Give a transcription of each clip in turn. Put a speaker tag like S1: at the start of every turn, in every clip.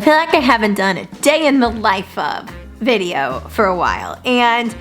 S1: feel like I haven't done a day in the life of video for a while, and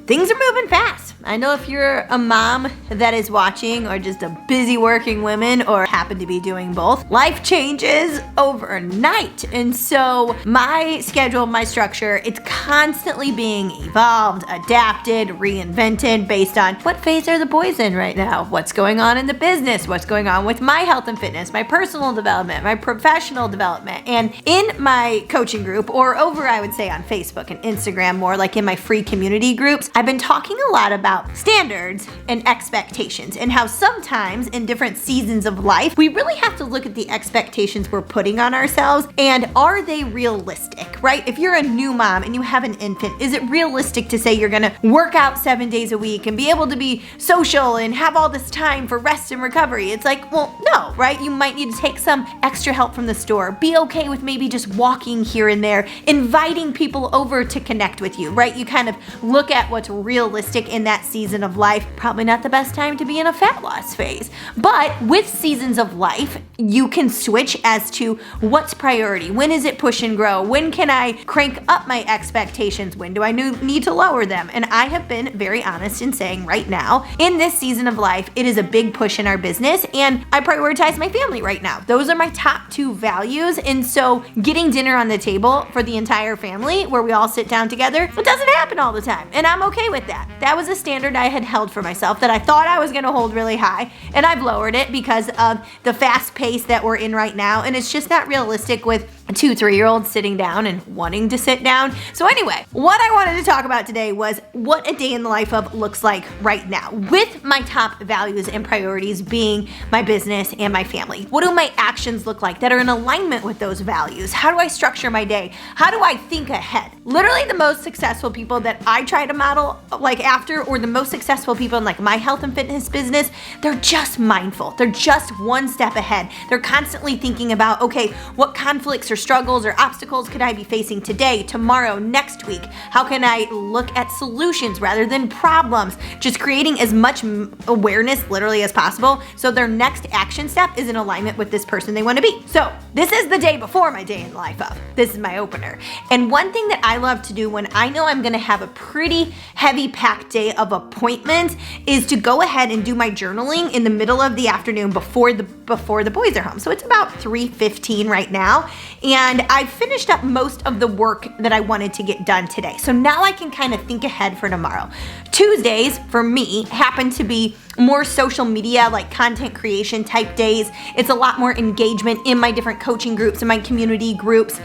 S1: things are moving fast. I know if you're a mom that is watching, or just a busy working woman, or happen to be doing both, life changes overnight. And so my schedule, my structure, it's constantly being evolved, adapted, reinvented based on what phase are the boys in right now, what's going on in the business, what's going on with my health and fitness, my personal development, my professional development. And in my coaching group, or over, I would say, on Facebook and Instagram, more like in my free community groups, I've been talking a lot about standards and expectations, and how sometimes in different seasons of life, we really have to look at the expectations we're putting on ourselves, and are they realistic, right? If you're a new mom and you have an infant, is it realistic to say you're gonna work out 7 days a week and be able to be social and have all this time for rest and recovery? It's like, well, no, right? You might need to take some extra help from the store. Be okay with maybe just walking here and there, inviting people over to connect with you, right? You kind of look at what's realistic in that season of life. Probably not the best time to be in a fat loss phase, but with seasons of life, you can switch as to what's priority. When is it push and grow? When can I crank up my expectations? When do I need to lower them? And I have been very honest in saying right now, in this season of life, it is a big push in our business, and I prioritize my family right now. Those are my top two values. And so getting dinner on the table for the entire family, where we all sit down together, it doesn't happen all the time. And I'm okay with that. That was a standard I had held for myself that I thought I was gonna hold really high, and I've lowered it because of the fast pace that we're in right now, and it's just not realistic with 2-3-year-olds sitting down and wanting to sit down. So anyway, what I wanted to talk about today was what a day in the life of looks like right now, with my top values and priorities being my business and my family. What do my actions look like that are in alignment with those values? How do I structure my day? How do I think ahead? Literally the most successful people that I try to model like after, or the most successful people in like my health and fitness business, they're just mindful. They're just one step ahead. They're constantly thinking about, okay, what conflicts or struggles or obstacles could I be facing today, tomorrow, next week? How can I look at solutions rather than problems? Just creating as much awareness literally as possible, so their next action step is in alignment with this person they want to be. So this is the day before my day in the life of. This is my opener. And one thing that I love to do when I know I'm gonna have a pretty heavy packed day of appointments is to go ahead and do my journaling in the middle of the afternoon before the boys are home. So it's about 3:15 right now, and I've finished up most of the work that I wanted to get done today. So now I can kind of think ahead for tomorrow. Tuesdays for me happen to be more social media, like content creation type days. It's a lot more engagement in my different coaching groups and my community groups.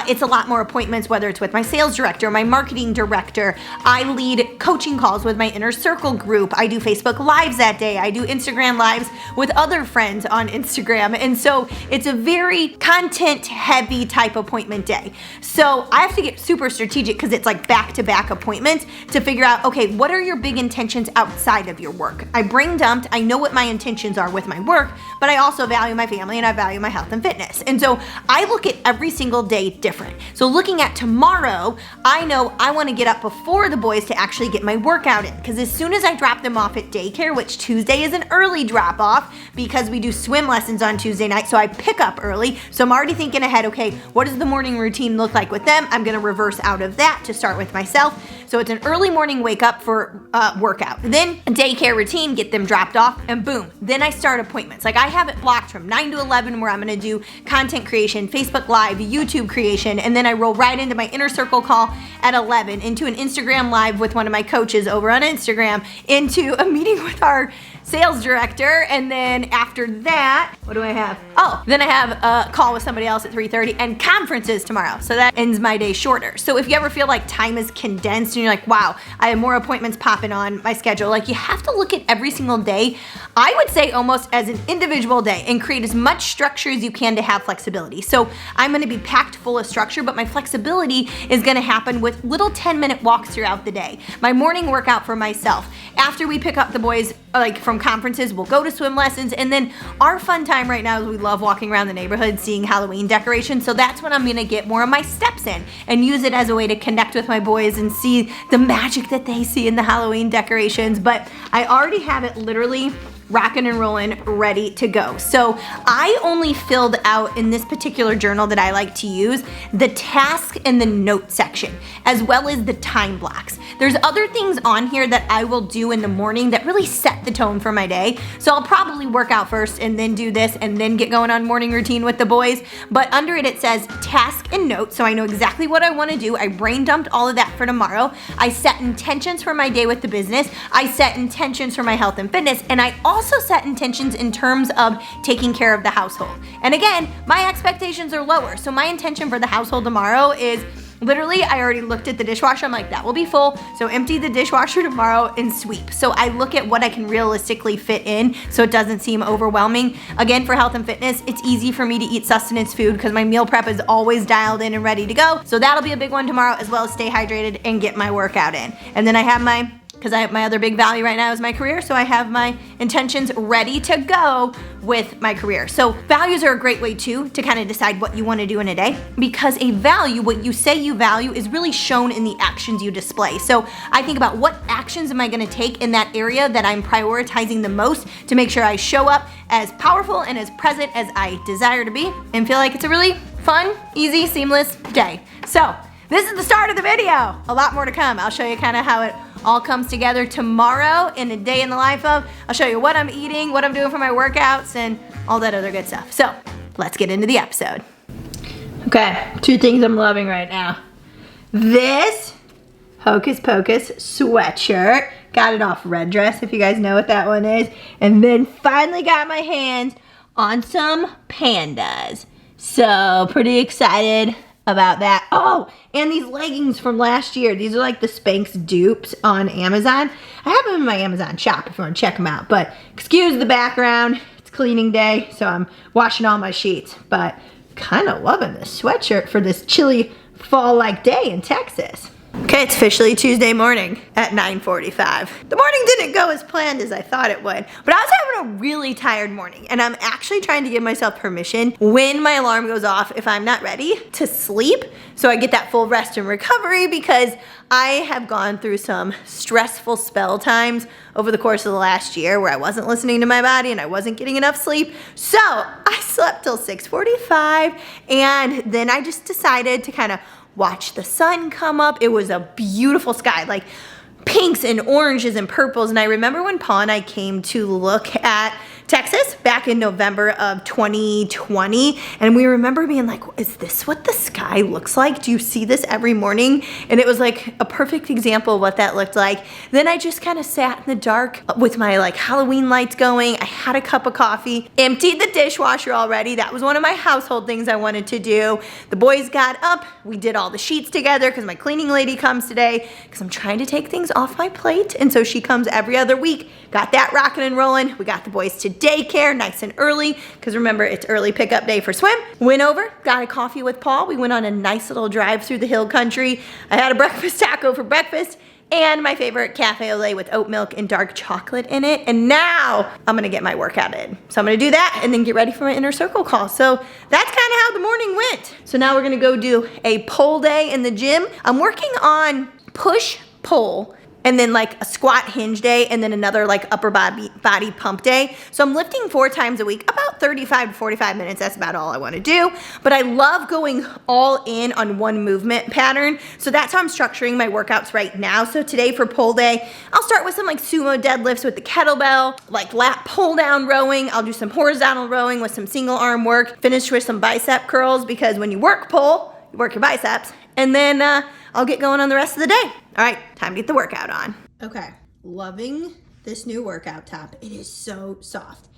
S1: It's a lot more appointments, whether it's with my sales director, my marketing director. I lead coaching calls with my inner circle group. I do Facebook lives that day. I do Instagram lives with other friends on Instagram. And so it's a very content heavy type appointment day. So I have to get super strategic, because it's like back-to-back appointments, to figure out, okay, what are your big intentions outside of your work? I brain dumped, I know what my intentions are with my work, but I also value my family and I value my health and fitness. And so I look at every single day different. So looking at tomorrow, I know I want to get up before the boys to actually get my workout in, because as soon as I drop them off at daycare, which Tuesday is an early drop off because we do swim lessons on Tuesday night, so I pick up early. So I'm already thinking ahead, okay, what does the morning routine look like with them? I'm going to reverse out of that to start with myself. So it's an early morning wake up for workout. Then daycare routine, get them dropped off, and boom. Then I start appointments. Like I have it blocked from 9 to 11 where I'm gonna do content creation, Facebook Live, YouTube creation, and then I roll right into my inner circle call at 11, into an Instagram live with one of my coaches over on Instagram, into a meeting with our sales director, and then after that, what do I have? Oh, then I have a call with somebody else at 3:30 and conferences tomorrow. So that ends my day shorter. So if you ever feel like time is condensed and you're like, wow, I have more appointments popping on my schedule, like you have to look at every single day, I would say almost as an individual day, and create as much structure as you can to have flexibility. So I'm gonna be packed full of structure, but my flexibility is gonna happen with little 10-minute walks throughout the day. My morning workout for myself. After we pick up the boys like from conferences, we'll go to swim lessons, and then our fun time right now is we love walking around the neighborhood seeing Halloween decorations. So that's when I'm gonna get more of my steps in and use it as a way to connect with my boys and see the magic that they see in the Halloween decorations. But I already have it literally rocking and rolling, ready to go. So I only filled out in this particular journal that I like to use the task and the note section, as well as the time blocks. There's other things on here that I will do in the morning that really set the tone for my day. So I'll probably work out first and then do this and then get going on morning routine with the boys. But under it, it says task and note. So I know exactly what I want to do. I brain dumped all of that for tomorrow. I set intentions for my day with the business. I set intentions for my health and fitness. And I also set intentions in terms of taking care of the household. And again, my expectations are lower. So my intention for the household tomorrow is literally, I already looked at the dishwasher. I'm like, that will be full. So empty the dishwasher tomorrow and sweep. So I look at what I can realistically fit in so it doesn't seem overwhelming. Again, for health and fitness, it's easy for me to eat sustenance food because my meal prep is always dialed in and ready to go. So that'll be a big one tomorrow, as well as stay hydrated and get my workout in. And then I have because I have my other big value right now is my career, so I have my intentions ready to go with my career. So values are a great way too to kind of decide what you want to do in a day, because a value, what you say you value, is really shown in the actions you display. So I think about what actions am I going to take in that area that I'm prioritizing the most to make sure I show up as powerful and as present as I desire to be and feel like it's a really fun, easy, seamless day. So this is the start of the video. A lot more to come. I'll show you kind of how it all comes together tomorrow in a day in the life of. I'll show you what I'm eating, what I'm doing for my workouts, and all that other good stuff. So let's get into the episode. Okay, 2 things I'm loving right now. This Hocus Pocus sweatshirt. Got it off Red Dress, if you guys know what that one is. And then finally got my hands on some pandas. So pretty excited about that. Oh, and these leggings from last year. These are like the Spanx dupes on Amazon. I have them in my Amazon shop if you want to check them out. But excuse the background. It's cleaning day, so I'm washing all my sheets. But kind of loving this sweatshirt for this chilly fall-like day in Texas. Okay, it's officially Tuesday morning at 9:45. The morning didn't go as planned as I thought it would, but I was having a really tired morning, and I'm actually trying to give myself permission when my alarm goes off, if I'm not ready, to sleep so I get that full rest and recovery, because I have gone through some stressful spell times over the course of the last year where I wasn't listening to my body and I wasn't getting enough sleep. So I slept till 6:45, and then I just decided to kind of watch the sun come up. It was a beautiful sky, like pinks and oranges and purples. And I remember when Paul and I came to look at Texas back in November of 2020, and we remember being like, is this what the sky looks like? Do you see this every morning? And it was like a perfect example of what that looked like. Then I just kind of sat in the dark with my like Halloween lights going. I had a cup of coffee, emptied the dishwasher already. That was one of my household things I wanted to do. The boys got up. We did all the sheets together because my cleaning lady comes today, because I'm trying to take things off my plate. And so she comes every other week. Got that rocking and rolling. We got the boys to daycare nice and early, because remember, it's early pickup day for swim. Went over, got a coffee with Paul. We went on a nice little drive through the hill country. I had a breakfast taco for breakfast and my favorite cafe au lait with oat milk and dark chocolate in it. And now I'm gonna get my workout in. So I'm gonna do that and then get ready for my inner circle call. So that's kind of how the morning went. So now we're gonna go do a pull day in the gym. I'm working on push, pull, and then like a squat hinge day, and then another like upper body pump day. So I'm lifting 4 times a week, about 35 to 45 minutes. That's about all I wanna do. But I love going all in on one movement pattern. So that's how I'm structuring my workouts right now. So today for pull day, I'll start with some like sumo deadlifts with the kettlebell, like lat pull down rowing. I'll do some horizontal rowing with some single arm work, finish with some bicep curls, because when you work pull, you work your biceps. And then I'll get going on the rest of the day. All right, time to get the workout on. Okay, loving this new workout top. It is so soft.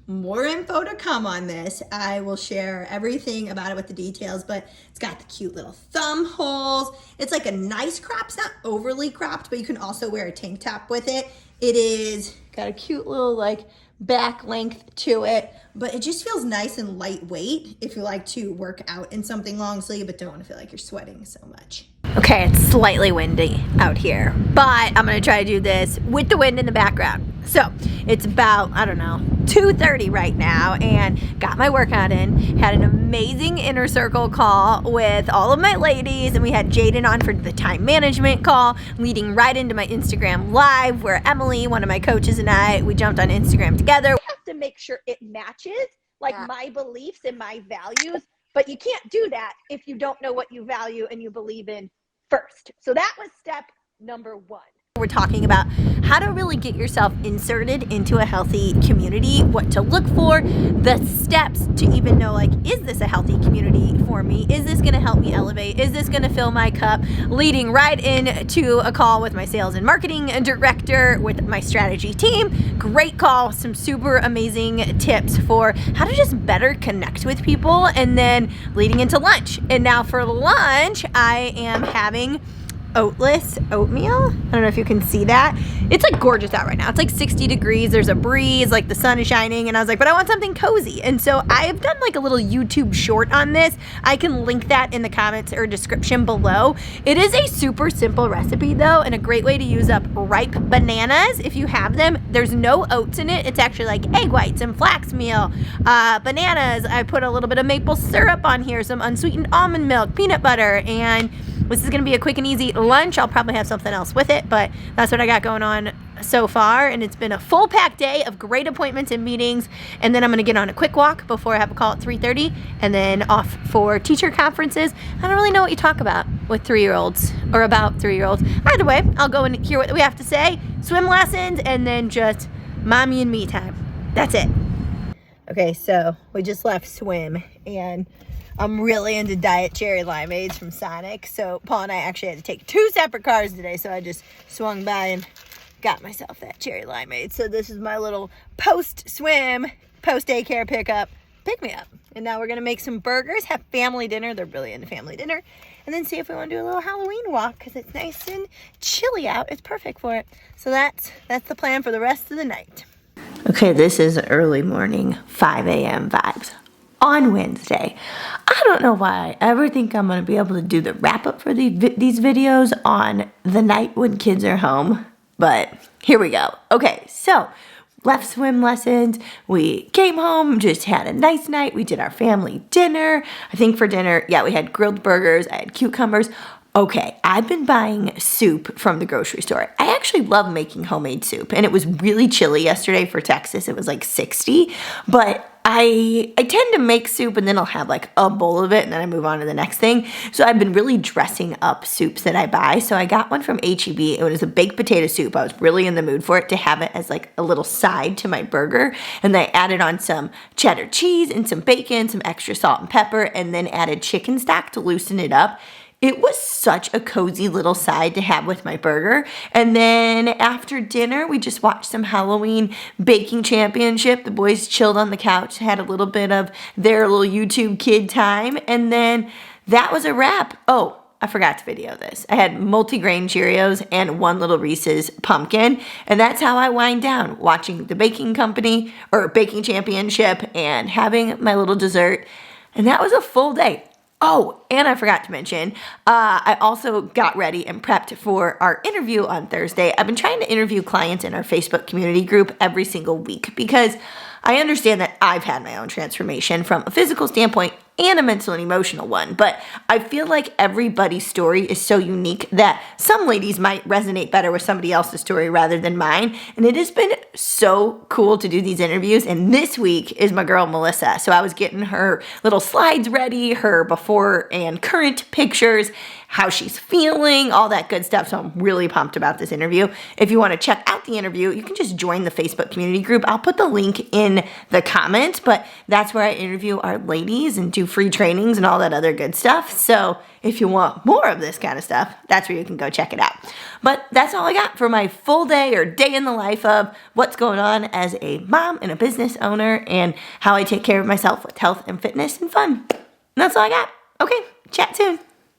S1: More info to come on this. I will share everything about it with the details, but it's got the cute little thumb holes. It's like a nice crop. It's not overly cropped, but you can also wear a tank top with it. It is got a cute little like back length to it, but it just feels nice and lightweight if you like to work out in something long sleeve but don't want to feel like you're sweating so much. Okay, it's slightly windy out here, but I'm gonna try to do this with the wind in the background. So it's about, I don't know, 2:30 right now, and got my workout in, had an amazing inner circle call with all of my ladies, and we had Jaden on for the time management call, leading right into my Instagram live where Emily, one of my coaches, and we jumped on Instagram together.
S2: You have to make sure it matches my beliefs and my values, but you can't do that if you don't know what you value and you believe in first. So that was step number 1.
S1: We're talking about how to really get yourself inserted into a healthy community, what to look for, the steps to even know, like, is this a healthy community for me? Is this going to help me elevate? Is this going to fill my cup? Leading right into a call with my sales and marketing director, with my strategy team. Great call, some super amazing tips for how to just better connect with people, and then leading into lunch. And now for lunch, I am having oatless oatmeal. I don't know if you can see that. It's like gorgeous out right now. It's like 60 degrees. There's a breeze, like the sun is shining, and I was like, but I want something cozy. And so I've done like a little YouTube short on this. I can link that in the comments or description below. It is a super simple recipe though, and a great way to use up ripe bananas if you have them. There's no oats in it. It's actually like egg whites and flax meal, bananas. I put a little bit of maple syrup on here, some unsweetened almond milk, peanut butter, and this is going to be a quick and easy lunch. I'll probably have something else with it, but that's what I got going on so far. And it's been a full packed day of great appointments and meetings. And then I'm going to get on a quick walk before I have a call at 3:30, and then off for teacher conferences. I don't really know what you talk about with 3-year-olds or about 3-year-olds. Either way, I'll go and hear what we have to say, swim lessons, and then just mommy and me time. That's it. Okay, so we just left swim, and I'm really into diet cherry limeades from Sonic. So Paul and I actually had to take 2 separate cars today. So I just swung by and got myself that cherry limeade. So this is my little post-swim, post-daycare pickup, pick-me-up. And now we're going to make some burgers, have family dinner. They're really into family dinner. And then see if we want to do a little Halloween walk, because it's nice and chilly out. It's perfect for it. So that's the plan for the rest of the night. Okay, this is early morning, 5 a.m. vibes on Wednesday. I don't know why I ever think I'm going to be able to do the wrap-up for these videos on the night when kids are home, but here we go. Okay, so left swim lessons. We came home, just had a nice night. We did our family dinner. I think for dinner, we had grilled burgers. I had cucumbers. Okay, I've been buying soup from the grocery store. I actually love making homemade soup, and it was really chilly yesterday for Texas. It was like 60, but I tend to make soup, and then I'll have like a bowl of it, and then I move on to the next thing. So I've been really dressing up soups that I buy. So I got one from H-E-B. It was a baked potato soup. I was really in the mood for it, to have it as like a little side to my burger. And then I added on some cheddar cheese and some bacon, some extra salt and pepper, and then added chicken stock to loosen it up. It was such a cozy little side to have with my burger. And then after dinner, we just watched some Halloween baking championship. The boys chilled on the couch, had a little bit of their little YouTube kid time. And then that was a wrap. Oh, I forgot to video this. I had multigrain Cheerios and one little Reese's pumpkin. And that's how I wind down, watching the baking championship and having my little dessert. And that was a full day. Oh, and I forgot to mention, I also got ready and prepped for our interview on Thursday. I've been trying to interview clients in our Facebook community group every single week, because I understand that I've had my own transformation from a physical standpoint and a mental and emotional one. But I feel like everybody's story is so unique that some ladies might resonate better with somebody else's story rather than mine. And it has been so cool to do these interviews. And this week is my girl, Melissa. So I was getting her little slides ready, her before and current pictures, how she's feeling, all that good stuff. So I'm really pumped about this interview. If you want to check out the interview, you can just join the Facebook community group. I'll put the link in the comments, but that's where I interview our ladies and do free trainings and all that other good stuff. So if you want more of this kind of stuff, that's where you can go check it out. But that's all I got for my full day, or day in the life of what's going on as a mom and a business owner, and how I take care of myself with health and fitness and fun. And that's all I got. Okay, chat soon.